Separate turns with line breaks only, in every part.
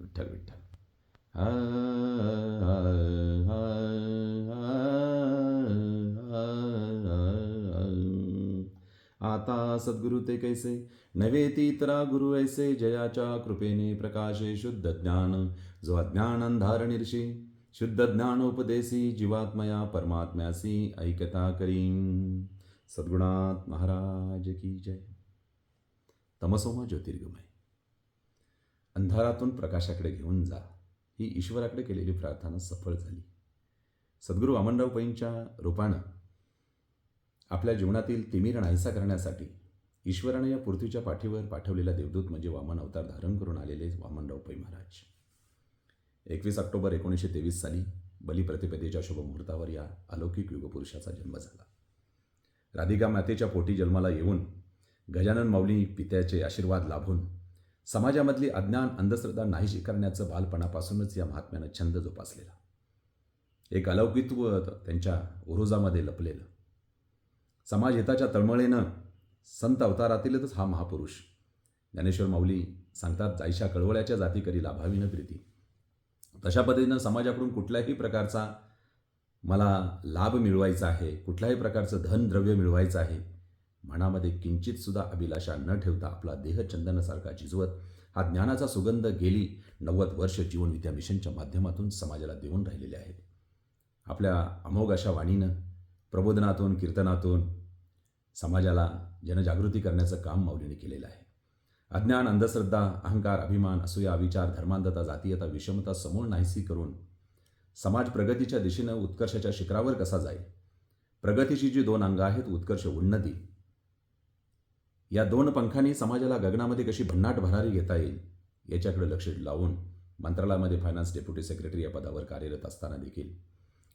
विठ्ठल विठ्ठल. आ, आ, आ, आता सद्गुरु ते कैसे नव्हे तीतरा गुरु ऐसे, जयाच्या कृपेने प्रकाशे शुद्ध ज्ञान, जो अज्ञान अंधार निर्शी, शुद्ध ज्ञानोपदेशी, जीवात्मया परमात्म्यासी ऐकता करीन. सद्गुणात महाराज की जय. तमसोमा ज्योतिर्गमय, अंधारातून प्रकाशाकडे घेऊन जा, ही ईश्वराकडे केलेली प्रार्थना सफळ झाली. सद्गुरू वामनराव पैंच्या रूपानं आपल्या जीवनातील तिमिर नाहीसा करण्यासाठी ईश्वराने या पृथ्वीच्या पाठीवर पाठवलेला देवदूत म्हणजे वामन अवतार धारण करून आलेले वामनराव पै महाराज. 21 ऑक्टोबर 1923 साली बलिप्रतिपदेच्या शुभमुहूर्तावर या अलौकिक युगपुरुषाचा जन्म झाला. राधिका मातेच्या पोटी जन्माला येऊन गजानन माऊली पित्याचे आशीर्वाद लाभून समाजामधली अज्ञान अंधश्रद्धा नाहीशी करण्याचं बालपणापासूनच या महात्म्यानं छंद जोपासलेला. एक अलौकित्व त्यांच्या उरुजामध्ये लपलेलं. समाजहिताच्या तळमळेनं संत अवतारातीलच हा महापुरुष. ज्ञानेश्वर माऊली सांगतात, जायशा कळवळ्याच्या जाती करी लाभावी न प्रीती. तशा पद्धतीनं समाजाकडून कुठल्याही प्रकारचा मला लाभ मिळवायचा आहे, कुठल्याही प्रकारचं धन द्रव्य मिळवायचं आहे, मनामध्ये किंचितसुद्धा अभिलाषा न ठेवता आपला देह चंदनासारखा झिजवत हा ज्ञानाचा सुगंध गेली 90 वर्ष जीवनविद्या मिशनच्या माध्यमातून समाजाला देऊन राहिलेले आहेत. आपल्या अमोघ अशा वाणीनं, प्रबोधनातून, कीर्तनातून समाजाला जनजागृती करण्याचं काम माऊलीने केलेलं आहे. अज्ञान, अंधश्रद्धा, अहंकार, अभिमान, असूया, विचार, धर्मांधता, जातीयता, विषमता समूळ नाहीसी करून समाज प्रगतीच्या दिशेनं उत्कर्षाच्या शिखरावर कसा जाईल, प्रगतीची जी 2 अंगं आहेत, उत्कर्ष, उन्नती, या 2 पंखांनी समाजाला गगनामध्ये कशी भन्नाट भरारी घेता येईल याच्याकडे लक्ष लावून मंत्रालयामध्ये फायनान्स डेप्युटी सेक्रेटरी या पदावर कार्यरत असताना देखील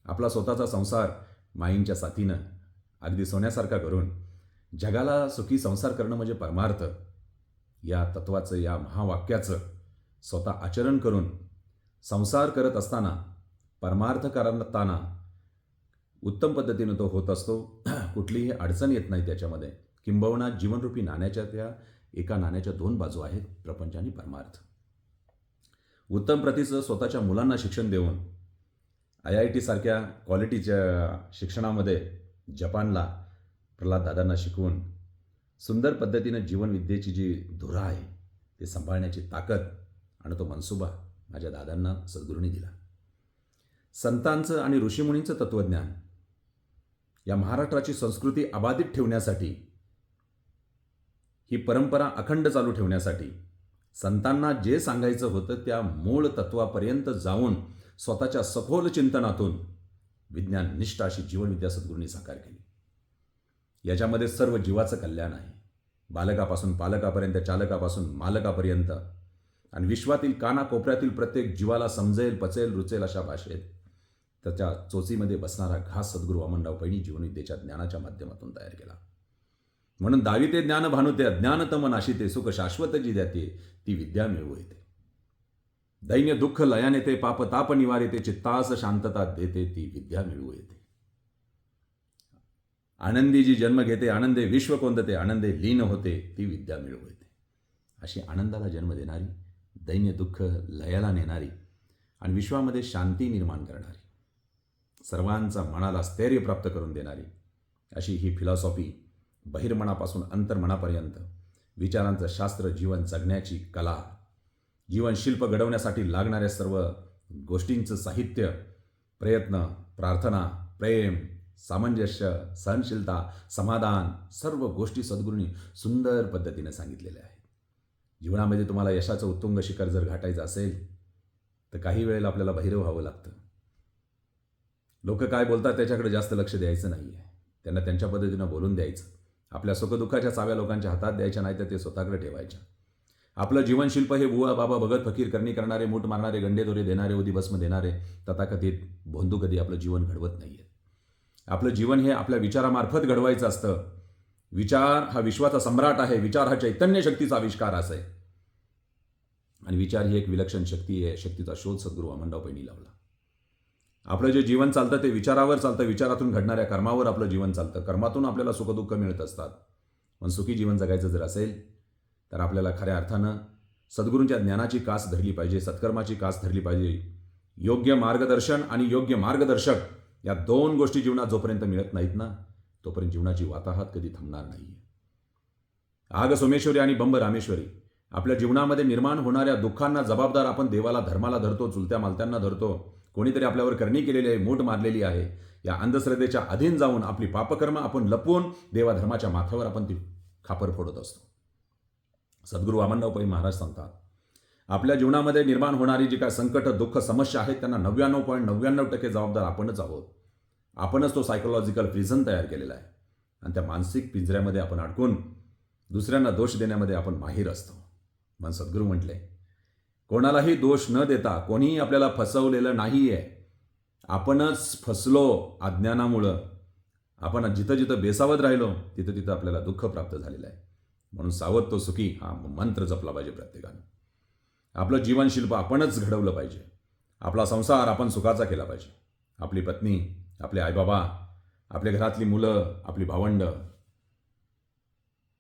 आपला स्वतःचा संसार माईंच्या साथीनं अगदी सोन्यासारखा करून जगाला सुखी संसार करणं म्हणजे परमार्थ या तत्वाचं, या महावाक्याचं स्वतः आचरण करून संसार करत असताना, परमार्थ करताना उत्तम पद्धतीनं तो होत असतो. कुठलीही अडचण येत नाही त्याच्यामध्ये. किंबहुना जीवनरूपी नाण्याच्या त्या एका नाण्याच्या 2 बाजू आहेत, प्रपंच आणि परमार्थ. उत्तम प्रतीचं स्वतःच्या मुलांना शिक्षण देऊन IIT सारख्या क्वालिटीच्या शिक्षणामध्ये जपानला प्रल्हाद दादांना शिकवून सुंदर पद्धतीनं जीवनविद्येची जी धुरा आहे ते सांभाळण्याची ताकद आणि तो मनसुबा माझ्या दादांना सद्गुरूंनी दिला. संतांचं आणि ऋषीमुनींचं तत्त्वज्ञान या महाराष्ट्राची संस्कृती अबाधित ठेवण्यासाठी, ही परंपरा अखंड चालू ठेवण्यासाठी संतांना जे सांगायचं होतं त्या मूळ तत्वापर्यंत जाऊन स्वतःच्या सखोल चिंतनातून विज्ञान निष्ठ अशी जीवनविद्या सद्गुरूंनी साकार केली. याच्यामध्ये सर्व जीवाचं कल्याण आहे, बालकापासून पालकापर्यंत, चालकापासून मालकापर्यंत, आणि विश्वातील कानाकोपऱ्यातील प्रत्येक जीवाला समजेल, पचेल, रुचेल अशा भाषेत त्याच्या चोचीमध्ये बसणारा घास सद्गुरू वामनराव पैंनी जीवनविद्येच्या ज्ञानाच्या माध्यमातून तयार केला. म्हणून दाविते ज्ञान भानुते, अज्ञानतम नाशिते, सुख शाश्वत जी द्याते ती विद्या मिळवू येते. दैन्य दुःख लयान येते, पाप ताप निवारिते, चित्तास शांतता देते ती विद्या मिळवू येते. आनंदी जी जन्म घेते, आनंदे विश्व कोंदते, आनंदे लीन होते ती विद्या मिळवू येते. अशी आनंदाला जन्म देणारी, दैन्य दुःख लयाला नेणारी आणि विश्वामध्ये शांती निर्माण करणारी, सर्वांचा मनाला स्थैर्य प्राप्त करून देणारी अशी ही फिलॉसॉफी बहिर्मनापासून अंतर्मनापर्यंत विचारांचं शास्त्र, जीवन जगण्याची कला, जीवनशिल्प घडवण्यासाठी लागणाऱ्या सर्व गोष्टींचं साहित्य, प्रयत्न, प्रार्थना, प्रेम, सामंजस्य, सहनशीलता, समाधान, सर्व गोष्टी सद्गुरूंनी सुंदर पद्धतीने सांगितलेल्या आहेत. जीवनामध्ये तुम्हाला यशाचं उत्तुंग शिखर जर गाठायचं असेल तर काही वेळेला आपल्याला बहिरं व्हावं लागतं. लोक काय बोलतात त्याच्याकडे जास्त लक्ष द्यायचं नाही आहे, त्यांना त्यांच्या पद्धतीनं बोलून द्यायचं. आपल्या सुखदुःखाच्या चाव्या लोकांच्या हातात द्यायच्या, नाही तर ते स्वतःकडे ठेवायच्या. आपलं जीवनशिल्प हे बुवा बाबा भगत फकीर करणी करणारे, मूठ मारणारे, गंडे दोरे देणारे, उदिभस्म देणारे तथाकथित भोंदू कधी आपलं जीवन घडवत नाही आहे. आपलं जीवन हे आपल्या विचारामार्फत घडवायचं असतं. विचार हा विश्वाचा सम्राट आहे, विचार हा चैतन्य शक्तीचा आविष्कार आहे आणि विचार ही एक विलक्षण शक्ती आहे. शक्तीचा शोध सद्गुरू वामनराव पैंनी लावला. आपलं जे जीवन चालतं ते विचारावर चालतं, विचारातून घडणाऱ्या कर्मावर आपलं जीवन चालतं, कर्मातून आपल्याला सुखदुःख मिळत असतात. पण सुखी जीवन जगायचं जर असेल तर आपल्याला खऱ्या अर्थानं सद्गुरूंच्या ज्ञानाची कास धरली पाहिजे, सत्कर्माची कास धरली पाहिजे. योग्य मार्गदर्शन आणि योग्य मार्गदर्शक या दोन गोष्टी जीवनात जोपर्यंत मिळत नाहीत ना, तोपर्यंत जीवनाची वाताहत कधी थांबणार नाही. आग सोमेश्वरी आणि बंब रामेश्वरी. आपल्या जीवनामध्ये निर्माण होणाऱ्या दुःखांना जबाबदार आपण देवाला, धर्माला धरतो, चुलत्या मालत्यांना धरतो. कोणीतरी आपल्यावर करणी केलेली आहे, मूठ मारलेली आहे. या अंधश्रद्धेच्या अधीन जाऊन आपली पापकर्म आपण लपवून देवाधर्माच्या माथ्यावर आपण ती खापर फोडत असतो. सद्गुरू वामनराव पै महाराज सांगतात, आपल्या जीवनामध्ये निर्माण होणारी जी काय संकट, दुःख, समस्या आहेत त्यांना 99.99% जबाबदार आपणच आहोत. आपणच तो सायकोलॉजिकल प्रिझन तयार केलेला आहे आणि त्या मानसिक पिंजऱ्यामध्ये आपण अडकून दुसऱ्यांना दोष देण्यामध्ये आपण माहीर असतो. मग सद्गुरू म्हटले, कोणालाही दोष न देता कोणीही आपल्याला फसवलेलं नाही आहे. आपणच फसलो अज्ञानामुळं. आपण जिथं जिथं बेसावत राहिलो तिथं तिथं आपल्याला दुःख प्राप्त झालेलं आहे. म्हणून सावध तो सुखी हा मंत्र जपला पाहिजे प्रत्येकानं. आपलं जीवनशिल्प आपणच घडवलं पाहिजे. आपला संसार आपण सुखाचा केला पाहिजे. आपली पत्नी, आपले आईबाबा, आपल्या घरातली मुलं, आपली भावंड,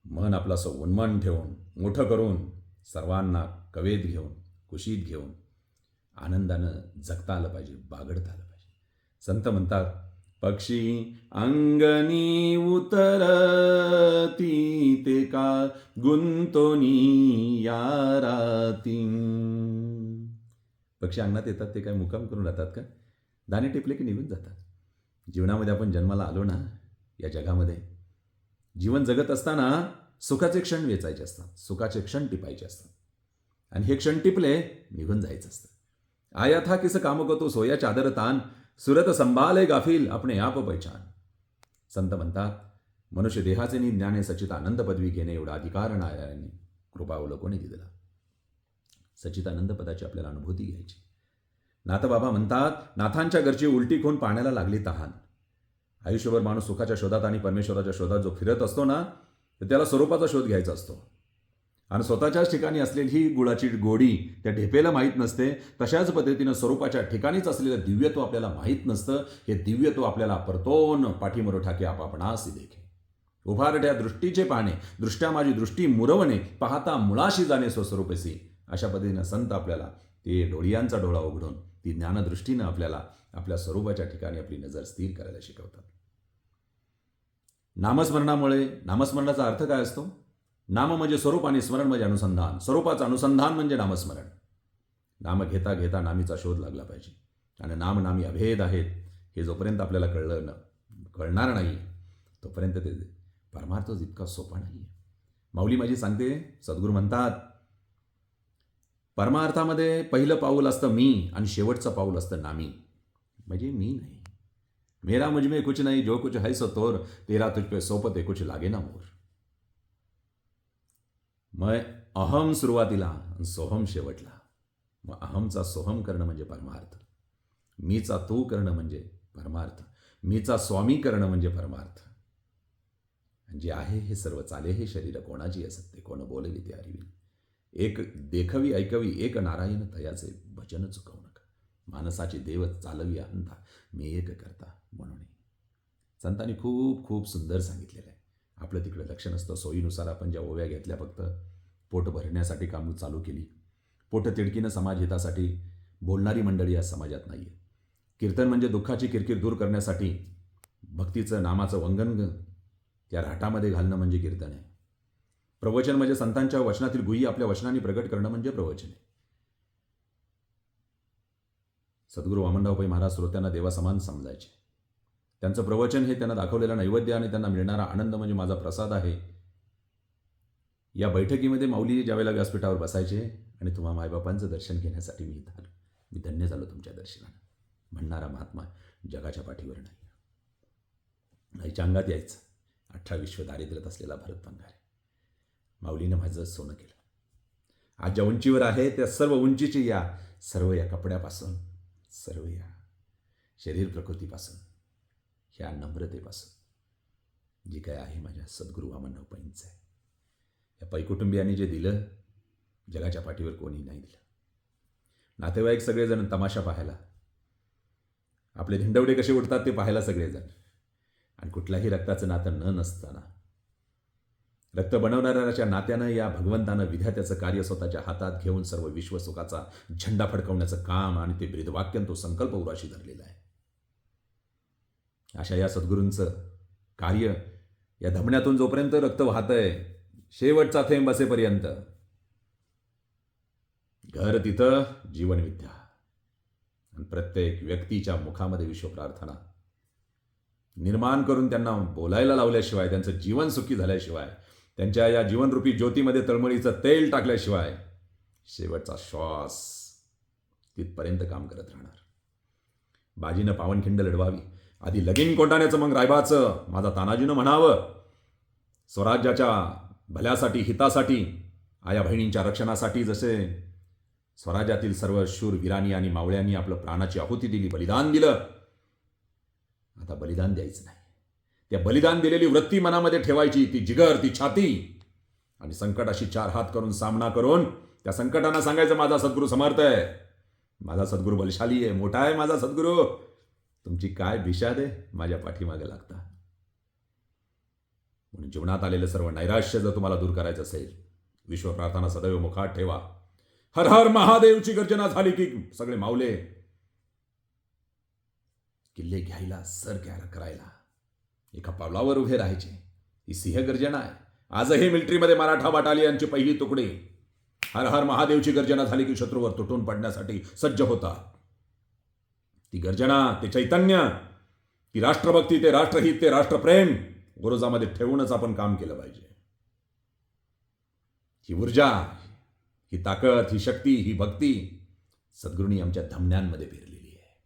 मन आपलं असं उन्मन ठेवून, मोठं करून, सर्वांना कवेत घेऊन, कुशीत घेऊन आनंदानं जगता आलं पाहिजे, बागडता आलं पाहिजे. संत म्हणतात, पक्षी अंगणी उतरती ते का गुंतोनी या राती. पक्षी अंगणात येतात ते काय मुक्काम करून राहतात का? दाणे टिपले की निघून जातात. जीवनामध्ये आपण जन्माला आलो ना, या जगामध्ये जीवन जगत असताना सुखाचे क्षण वेचायचे असतात, सुखाचे क्षण टिपायचे असतात आणि हे क्षण टिपले निघून जायचं असतं. आया था किस काम को तो सोया चादर तान, सुरत संभाले गाफील अपने आप पहचान. संत म्हणतात, मनुष्य देहाचे नि ज्ञाने सच्चिदानंद पदवी घेणे एवढा अधिकार नारायणाने कृपावलोकने दिला. सच्चिदानंद पदाची आपल्याला अनुभूती घ्यायची. नाथबाबा म्हणतात, नाथांच्या घरची उलटी खून पाण्याला लागली तहान. आयुष्यभर माणूस सुखाच्या शोधात आणि परमेश्वराच्या शोधात जो फिरत असतो ना, तर त्याला स्वरूपाचा शोध घ्यायचा असतो. आणि स्वतःच्याच ठिकाणी असलेली ही गुळाची गोडी त्या ढेपेला माहीत नसते. तशाच पद्धतीनं स्वरूपाच्या ठिकाणीच असलेलं दिव्यत्व आपल्याला माहीत नसतं. हे दिव्यत्व आपल्याला परतोन पाठीमोर ठाके आपापणासी देखे. उभारट्या दृष्टीचे पाहणे, दृष्ट्या माझी दृष्टी मुरवणे, पाहता मुळाशी जाणे स्वस्वरूपेसी. अशा पद्धतीनं संत आपल्याला ते डोळ्यांचा डोळा उघडून ती ज्ञानदृष्टीनं आपल्याला आपल्या स्वरूपाच्या ठिकाणी आपली नजर स्थिर करायला शिकवतात. नामस्मरणामुळे, नामस्मरणाचा अर्थ काय असतो? नाम म्हणजे स्वरूप आणि स्मरण म्हणजे अनुसंधान. स्वरूपाचं अनुसंधान म्हणजे नामस्मरण. नाम घेता घेता नामीचा शोध लागला पाहिजे. आणि नाम नामी अभेद आहेत हे जोपर्यंत आपल्याला कळणार नाही तोपर्यंत ते परमार्थ इतका सोपा नाही. माऊली माझी सांगते, सद्गुरू म्हणतात, परमार्थामध्ये पहिलं पाऊल असतं मी आणि शेवटचं पाऊल असतं नामी. म्हणजे मी नाही. मेरा मुझ में कुछ नहीं, जो कुछ है सो तोर, तेरा तुझ पे सोपते कुछ लागे ना मोर. मग अहम सुरुवातीला आणि सोहम शेवटला. मग अहमचा सोहम करणं म्हणजे परमार्थ. मीचा तू करणं म्हणजे परमार्थ. मीचा स्वामी करणं म्हणजे परमार्थ. जे आहे हे सर्व चाले हे शरीर कोणाची असते, कोण बोलवी ते हरिवी. एक देखवी ऐकवी एक नारायण तयाचे भजन चुकवू नका. मानसाची देव चालवी अहंता मी एक करता म्हणून. संतांनी खूप खूप सुंदर सांगितलेलं आहे. आपलं तिकडे लक्ष नसतं. सोयीनुसार आपण ज्या ओव्या घेतल्या, फक्त पोट भरण्यासाठी कामं चालू केली. पोट तिडकीनं समाज हितासाठी बोलणारी मंडळी या समाजात नाही आहे. कीर्तन म्हणजे दुःखाची किरकिर दूर करण्यासाठी भक्तीचं नामाचं वंगन त्या राटामध्ये घालणं म्हणजे कीर्तन आहे. प्रवचन म्हणजे संतांच्या वचनातील गुही आपल्या वचनाने प्रगट करणं म्हणजे प्रवचन आहे. सद्गुरू वामनराव पै महाराज श्रोत्यांना देवासमान समजायचे. त्यांचं प्रवचन हे त्यांना दाखवलेलं नैवेद्य आणि त्यांना मिळणारा आनंद म्हणजे माझा प्रसाद आहे. या बैठकीमध्ये माऊली ज्यावेळेला व्यासपीठावर बसायचे आणि तुम्हा मायबापांचं दर्शन घेण्यासाठी मी इथं आलो. मी धन्य झालो तुमच्या दर्शनानं. म्हणणारा महात्मा जगाच्या पाठीवर नाही. नाहीच्या अंगात यायचं. 18 विश्व दारिद्र्यात असलेला भरत पंगारे. माऊलीनं माझं सोनं केलं. आज ज्या उंचीवर आहे त्या सर्व उंचीची या सर्व या कपड्यापासून, सर्व या शरीर प्रकृतीपासून, ह्या नम्रतेपासून जी काय आहे माझ्या सद्गुरू वामनराव पैंचं आहे. या पै कुटुंबियांनी जे दिलं जगाच्या पाठीवर कोणी नाही दिलं. नातेवाईक सगळेजण तमाशा पाहायला, आपले धिंडवडे कसे उडतात ते पाहायला सगळेजण. आणि कुठल्याही रक्ताचं नातं न नसताना रक्त बनवणाऱ्याच्या नात्यानं या भगवंतानं विधात्याचं कार्य स्वतःच्या हातात घेऊन सर्व विश्वसुखाचा झेंडा फडकवण्याचं काम आणि ते ब्रीदवाक्यन तो संकल्प उराशी धरलेला आहे. अशा या सद्गुरूंचं कार्य या धमन्यातून जोपर्यंत रक्त वाहतंय शेवटचा थेंब असेपर्यंत, घर तिथं जीवनविद्या आणि प्रत्येक व्यक्तीच्या मुखामध्ये विश्वप्रार्थना निर्माण करून त्यांना बोलायला लावल्याशिवाय, त्यांचं जीवन सुखी झाल्याशिवाय, त्यांच्या या जीवनरूपी ज्योतीमध्ये तळमळीचं तेल टाकल्याशिवाय शेवटचा श्वास तिथपर्यंत काम करत राहणार. बाजीनं पावनखिंड लढवावी, आधी लगीन कोंडाण्याचं मग रायबाचं, माझा तानाजीनं म्हणावं. स्वराज्याच्या भल्यासाठी, हितासाठी, आया बहिणींच्या रक्षणासाठी जसे स्वराज्यातील सर्व शूर वीरांनी आणि मावळ्यांनी आपलं प्राणाची आहुती दिली, बलिदान दिलं, आता बलिदान द्यायचं नाही. त्या बलिदान दिलेली वृत्ती मनामध्ये ठेवायची, ती जिगर, ती छाती, आणि संकटाशी 4 हात करून सामना करून त्या संकटांना सांगायचं, माझा सद्गुरू समर्थ आहे, माझा सद्गुरू बलशाली आहे, मोठा आहे माझा सद्गुरू, तुमची काय बिशाद आहे, माझ्या पाठीमागे लागता. म्हणून जीवनात आलेलं सर्व नैराश्य जर तुम्हाला दूर करायचं असेल, विश्वप्रार्थना सदैव मुखात ठेवा. हर हर महादेवची गर्जना झाली की सगळे मावले किल्ले घ्यायला, सर करायला एका पावलावर उभे राहायचे. ही सिंह गर्जना आहे. आजही मिलिटरीमध्ये मराठा बटालियनची पहिली तुकडी हर हर महादेवची गर्जना झाली की शत्रूवर तुटून पडण्यासाठी सज्ज होतात. ती गर्जना, ते चैतन्य, ती राष्ट्रभक्ती, ते राष्ट्रहित, ते राष्ट्रप्रेम गुरुजामध्ये ठेवूनच आपण काम केलं पाहिजे. ही ऊर्जा, ही ताकद, ही शक्ती, ही भक्ती सद्गुरूंनी आमच्या धमन्यांमध्ये पेरलेली आहे.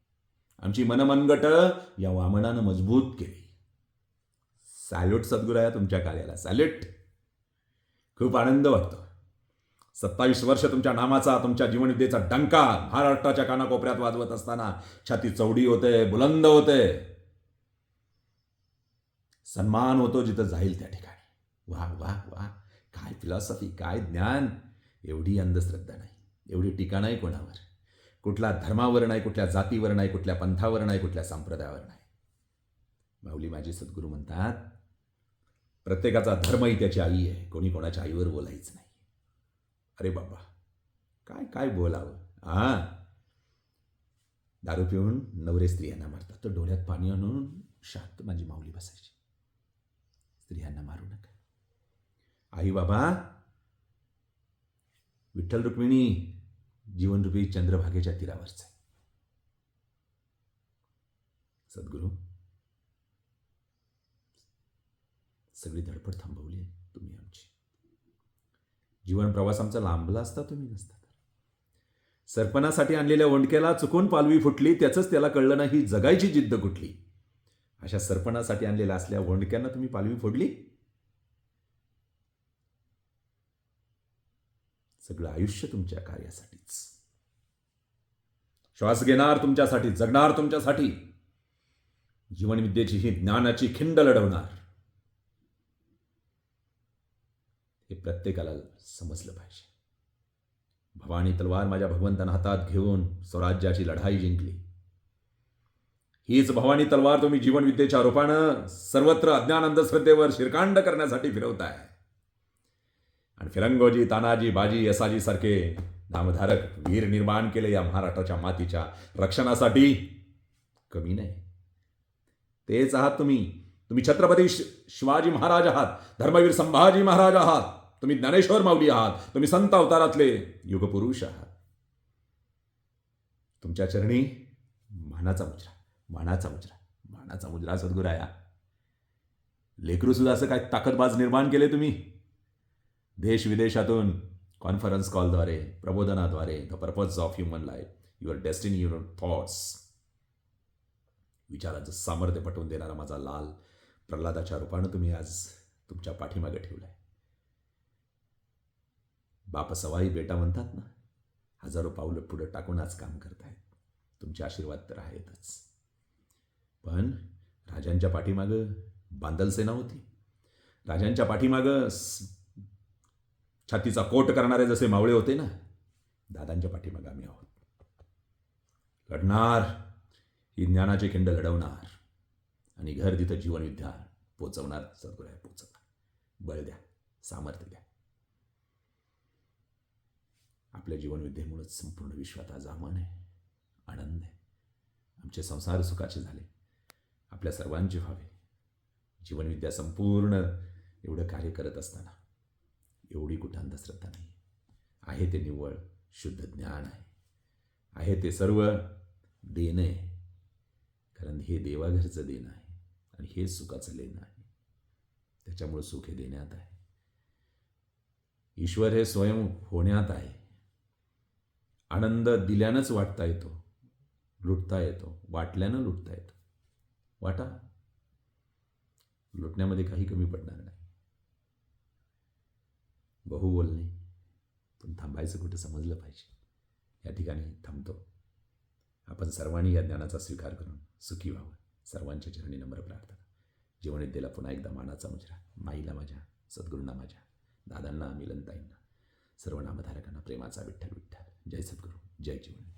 आमची मनमनगट या वामनानं मजबूत केली. सॅल्यूट सद्गुराया, तुमच्या कार्याला सॅल्यूट. खूप आनंद वाटतो. 27 वर्ष तुमच्या नामाचा, तुमच्या जीवनविद्येचा डंका महाराष्ट्राच्या कानाकोपऱ्यात वाजवत असताना छाती चौडी होते, बुलंद होते. सन्मान होतो जिथं जाईल त्या ठिकाणी. वाह वाह वाह, काय फिलॉसॉफी, काय ज्ञान. एवढी अंधश्रद्धा नाही, एवढी टीका नाही कोणावर, कुठल्या धर्मावर नाही, कुठल्या जातीवर नाही, कुठल्या पंथावर नाही, कुठल्या संप्रदायावर नाही. माऊली माझे सद्गुरू म्हणतात, प्रत्येकाचा धर्मही त्याची आई आहे, कोणी कोणाच्या आईवर बोलायचं नाही. अरे बाबा, काय काय बोलावं. दारू पिऊन नवरे स्त्रियांना मारतात, तर डोळ्यात पाणी आणून शांत माझी माऊली बसायची. स्त्रियांना मारू नका. आई बाबा, विठ्ठल रुक्मिणी जीवनरूपी चंद्रभागेच्या तीरावरच आहे. सद्गुरू, सगळी धडपड थांबवली आहे तुम्ही आमची. जीवन प्रवास आमचा लांबला असता तुम्ही नसता तर. सरपणासाठी आणलेल्या ओंडक्याला चुकून पालवी फुटली, त्याचंच त्याला कळलं नाही जगायची जिद्द कुठली. अशा सरपणासाठी आणलेल्या असल्या ओंडक्यांना तुम्ही पालवी फोडली. सगळं आयुष्य तुमच्या कार्यासाठीच. श्वास घेणार तुमच्यासाठी, जगणार तुमच्यासाठी, जीवनविद्येची ही ज्ञानाची खिंड लढवणार. हे प्रत्येकाला समजलं पाहिजे. भवानी तलवार माझ्या भगवंतानं हातात घेऊन स्वराज्याची लढाई जिंकली. हीच भवानी तलवार तुम्ही जीवनविद्येच्या रूपानं सर्वत्र अज्ञान अंधश्रद्धेवर शिरकांड करण्यासाठी फिरवताय. आणि फिरंगोजी, तानाजी, बाजी, यसाजी सारखे नामधारक वीर निर्माण केले या महाराष्ट्राच्या मातीच्या रक्षणासाठी. कमी नाही, तेच आहात तुम्ही. तुम्ही छत्रपती शिवाजी महाराज आहात, धर्मवीर संभाजी महाराज आहात, तुम्ही ज्ञानेश्वर माऊली आहात, तुम्ही संत अवतारातले युगपुरुष आहात. तुमच्या चरणी मानाचा मुजरा, मानाचा मुजरा, मानाचा मुजरा सद्गुराया. लेकरू सुद्धा असं काय ताकदबाज निर्माण केले तुम्ही. देश विदेशातून कॉन्फरन्स कॉलद्वारे, प्रबोधनाद्वारे, the purpose of human life, your destiny, your thoughts, विचाराचं सामर्थ्य पटवून देणारा माझा लाल प्रल्हादाच्या रूपानं तुम्ही आज तुमच्या पाठीमागे ठेवलाय. बाप सवाई बेटा म्हणतात ना, हजारो पावलं पुढं टाकून आज काम करतायत. तुमचे आशीर्वाद तर आहेतच. पण राजांच्या पाठीमागं बांदलसेना होती. राजांच्या पाठीमागं छातीचा कोट करणारे जसे मावळे होते ना, दादांच्या पाठीमागं आम्ही आहोत. लढणार, ही ज्ञानाची खिंड लढवणार आणि घर तिथं जीवनविद्या पोचवणार. सद्गुरू पोचवणार. बळ द्या, सामर्थ्य द्या. आपल्या जीवनविद्येमुळेच संपूर्ण विश्वात आज आमान आहे, आनंद आहे. आमचे संसार सुखाचे झाले, आपल्या सर्वांचे व्हावे. जीवनविद्या संपूर्ण एवढं कार्य करत असताना एवढी कुठं अंधश्रद्धा नाही आहे. ते निव्वळ शुद्ध ज्ञान आहे ते सर्व देणं आहे. कारण हे देवाघरचं देणं आहे आणि हे सुखाचं लेणं आहे. त्याच्यामुळे सुख हे देण्यात आहे. ईश्वर हे स्वयं होण्यात आहे. आनंद दिल्यानंच वाटता येतो, लुटता येतो, वाटल्यानं लुटता येतो. वाटा, लुटण्यामध्ये काही कमी पडणार नाही. बहु बोलणे, पण थांबायचं कुठं समजलं पाहिजे. या ठिकाणी थांबतो. आपण सर्वांनी या ज्ञानाचा स्वीकार करून सुखी व्हावं, सर्वांच्या चरणी नम्र प्रार्थना. जीवनविद्येला पुन्हा एकदा मानाचा मुजरा. माईला माझ्या, सद्गुरूंना माझ्या, दादांना, मिलनताईंना, सर्व नामधारकांना प्रेमाचा विठ्ठल विठ्ठल. जय सद्गुरू, जय जीवन.